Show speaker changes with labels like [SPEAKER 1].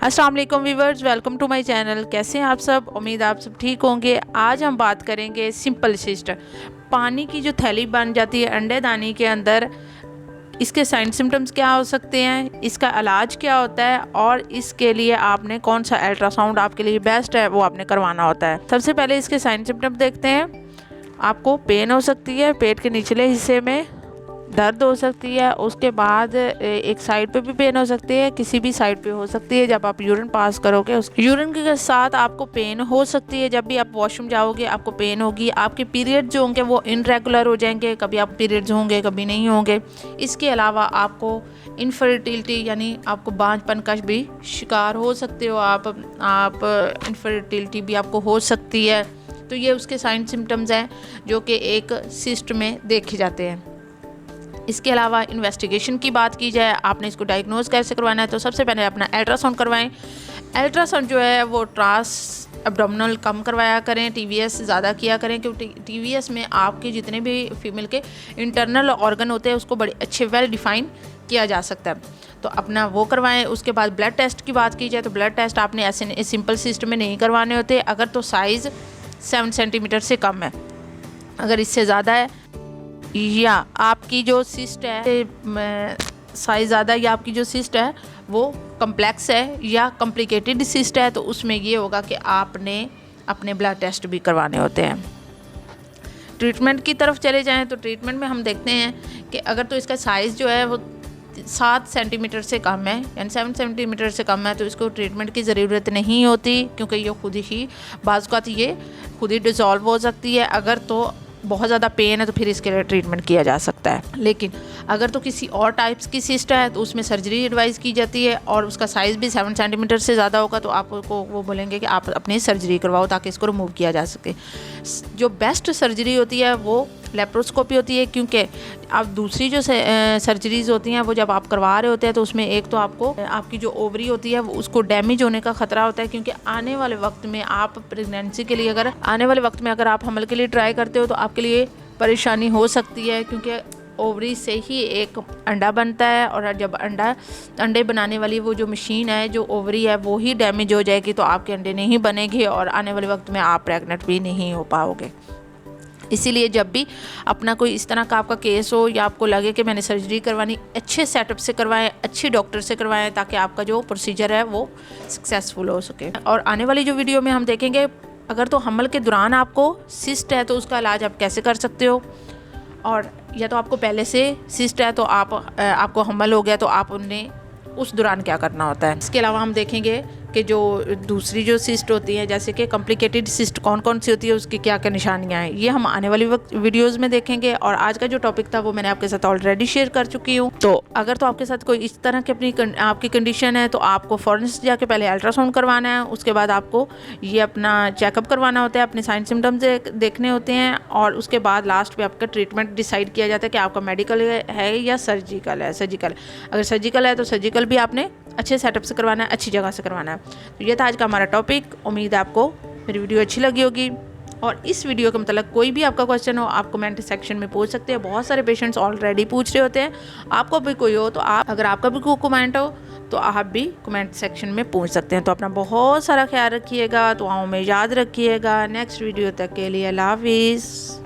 [SPEAKER 1] अस्सलाम वालेकुम viewers, welcome to my channel. कैसे हैं आप सब? उम्मीद आप सब ठीक होंगे। आज हम बात करेंगे सिंपल सिस्ट, पानी की जो थैली बन जाती है अंडेदानी के अंदर, इसके साइन सिम्टम्स क्या हो सकते हैं, इसका इलाज क्या होता है और इसके लिए आपने कौन सा अल्ट्रासाउंड आपके लिए बेस्ट है वो आपने करवाना होता है। सबसे पहले इसके साइन सिम्टम्स देखते हैं। आपको पेन हो सकती है, पेट के निचले हिस्से में दर्द हो सकती है, उसके बाद एक साइड पे भी पेन हो सकती है, किसी भी साइड पे हो सकती है। जब आप यूरिन पास करोगे उस यूरिन के साथ आपको पेन हो सकती है। जब भी आप वॉशरूम जाओगे आपको पेन होगी। आपके पीरियड जो होंगे वो इनरेगुलर हो जाएंगे, कभी आप पीरियड्स होंगे कभी नहीं होंगे। इसके अलावा आपको इनफर्टिलिटी यानी आपको बांझपन का भी शिकार हो सकते हो आप इनफर्टिलिटी भी आपको हो सकती है। तो ये उसके साइन सिम्टम्स हैं जो कि एक सिस्ट में देखे जाते हैं। इसके अलावा इन्वेस्टिगेशन की बात की जाए, आपने इसको डायग्नोज कैसे करवाना है, तो सबसे पहले अपना अल्ट्रासाउंड करवाएं। अल्ट्रासाउंड जो है वो ट्रांस एब्डोमिनल कम करवाया करें, टीवीएस ज़्यादा किया करें, क्योंकि टीवीएस में आपके जितने भी फीमेल के इंटरनल ऑर्गन होते हैं उसको बड़े अच्छे वेल डिफाइन किया जा सकता है, तो अपना वो करवाएं। उसके बाद ब्लड टेस्ट की बात की जाए तो ब्लड टेस्ट आपने ऐसे सिंपल सिस्ट में नहीं करवाने होते। अगर तो साइज़ 7 सेंटीमीटर से कम है, अगर इससे ज़्यादा है या आपकी जो सिस्ट है साइज़ ज़्यादा या आपकी जो सिस्ट है वो कम्प्लेक्स है या कॉम्प्लिकेटेड सिस्ट है, तो उसमें ये होगा कि आपने अपने ब्लड टेस्ट भी करवाने होते हैं। ट्रीटमेंट की तरफ चले जाएं तो ट्रीटमेंट में हम देखते हैं कि अगर तो इसका साइज़ जो है वो 7 सेंटीमीटर से कम है यानी 7 सेंटीमीटर से कम है, तो इसको ट्रीटमेंट की ज़रूरत नहीं होती, क्योंकि ये खुद ही बाज़ औक़ात ये खुद ही डिज़ोल्व हो सकती है। अगर तो बहुत ज़्यादा पेन है तो फिर इसके लिए ट्रीटमेंट किया जा सकता है। लेकिन अगर तो किसी और टाइप्स की सिस्ट है तो उसमें सर्जरी एडवाइस की जाती है, और उसका साइज़ भी 7 सेंटीमीटर से ज़्यादा होगा तो आपको वो बोलेंगे कि आप अपनी सर्जरी करवाओ ताकि इसको रिमूव किया जा सके। जो बेस्ट सर्जरी होती है वो लेप्रोस्कोपी होती है, क्योंकि अब दूसरी जो सर्जरीज होती हैं वो जब आप करवा रहे होते हैं तो उसमें एक तो आपको आपकी जो ओवरी होती है वो उसको डैमेज होने का ख़तरा होता है, क्योंकि आने वाले वक्त में आप प्रेगनेंसी के लिए अगर आप हमल के लिए ट्राई करते हो तो आपके लिए परेशानी हो सकती है, क्योंकि ओवरी से ही एक अंडा बनता है, और जब अंडे बनाने वाली वो जो मशीन है जो ओवरी है वो ही डैमेज हो जाएगी तो आपके अंडे नहीं बनेंगे और आने वाले वक्त में आप प्रेग्नेंट भी नहीं हो पाओगे। इसीलिए जब भी अपना कोई इस तरह का आपका केस हो या आपको लगे कि मैंने सर्जरी करवानी, अच्छे सेटअप से करवाएं, अच्छे डॉक्टर से करवाएं, ताकि आपका जो प्रोसीजर है वो सक्सेसफुल हो सके। और आने वाली जो वीडियो में हम देखेंगे अगर तो हमल के दौरान आपको सिस्ट है तो उसका इलाज आप कैसे कर सकते हो, और या तो आपको पहले से सिस्ट है तो आपको हमल हो गया तो आप उन्हें उस दौरान क्या करना होता है। इसके अलावा हम देखेंगे कि जो दूसरी जो सिस्ट होती है, जैसे कि कॉम्प्लिकेटेड सिस्ट कौन कौन सी होती है, उसकी क्या क्या निशानियाँ हैं, ये हम आने वाली वीडियोस में देखेंगे। और आज का जो टॉपिक था वो मैंने आपके साथ ऑलरेडी शेयर कर चुकी हूँ। तो अगर तो आपके साथ कोई इस तरह की आपकी कंडीशन है तो आपको फ़ौरन से जाके पहले अल्ट्रासाउंड करवाना है, उसके बाद आपको ये अपना चेकअप करवाना होता है, अपने साइन सिम्टम्स देखने होते हैं, और उसके बाद लास्ट में आपका ट्रीटमेंट डिसाइड किया जाता है कि आपका मेडिकल है या सर्जिकल है। अगर सर्जिकल है तो सर्जिकल भी आपने अच्छे सेटअप से करवाना है, अच्छी जगह से करवाना है। तो ये था आज का हमारा टॉपिक। उम्मीद है आपको मेरी वीडियो अच्छी लगी होगी, और इस वीडियो के मतलब कोई भी आपका क्वेश्चन हो आप कमेंट सेक्शन में पूछ सकते हैं। बहुत सारे पेशेंट्स ऑलरेडी पूछ रहे होते हैं, आपको भी कोई हो तो अगर आपका भी कोई कमेंट हो तो आप भी कमेंट सेक्शन में पूछ सकते हैं। तो अपना बहुत सारा ख्याल रखिएगा, दुआओं में याद रखिएगा। नेक्स्ट वीडियो तक के लिए अल्लाह हाफिज़।